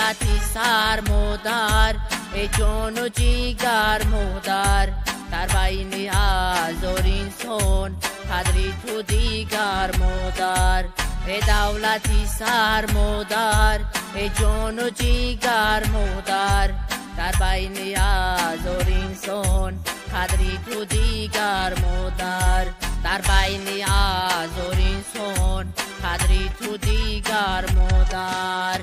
دولتی سر مادر ای جان و جیگر مادر در بین هزار انسان قدری تو دیگر مادر ای دولتی سر مادر ای جان و جیگر مادر در بین هزار انسان قدری تو دیگر مادر در بین هزار انسان قدری تو دیگر مادر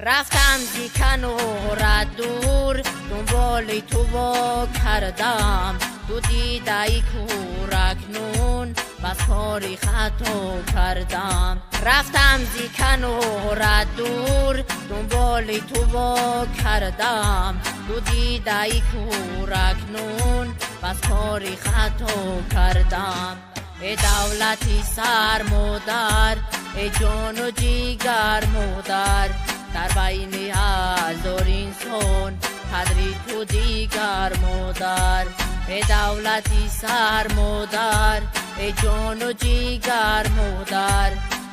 رفتم زی کنار دور دنبال تو با کردم تو دیده ای کور اکنون بس کاری خطا کردم رفتم زی کنار دور دنبال تو با کردم تو دیده ای کور اکنون بس کاری خطا کردم ای دولتی سر مادر ای جان و جیگر مادر در بین هزار انسان قدری تو دیگر مادر ای دولتی سر مادر ای جان و جیگر مادر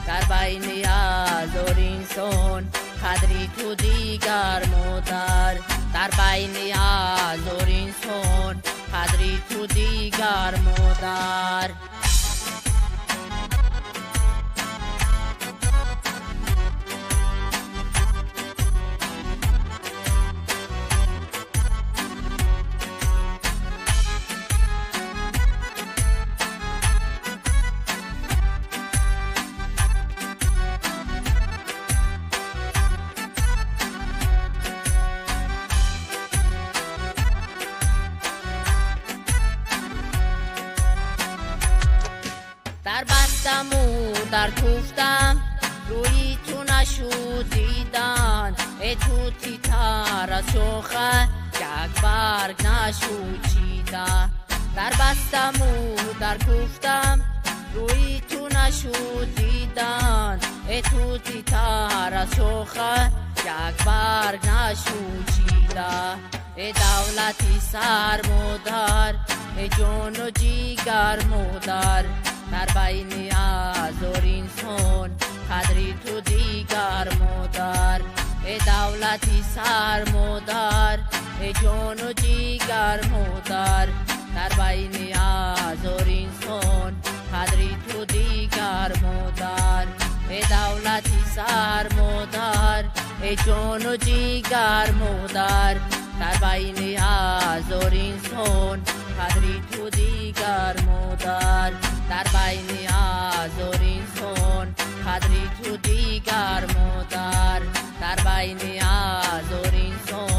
در بین هزار انسان قدری تو دیگر مادر در بین هزار انسان قدری تو دیگر مادر در بستم و در کوفتم روی تو نشود دیدن ای توتی تر از شاخه یک برگ نشود چیدن در بستم و در کوفتم روی تو نشود دیدن ای توتی تر از شاخه یک برگ نشود چیدن ای دولتی سر مادر ای جان و جیگر مادر در بین هزار انسان قدری تو دیگر مادر ای دولتی سر مادر ای جان و جیگر مادر در بین هزار انسان قدری تو دیگر مادر ای دولتی سر مادر ای جان و جیگر مادر در بین هزار انسان قدری تو دیگر مادر در بین هزار انسان قدری تو دیگر مادر در بین هزار انسان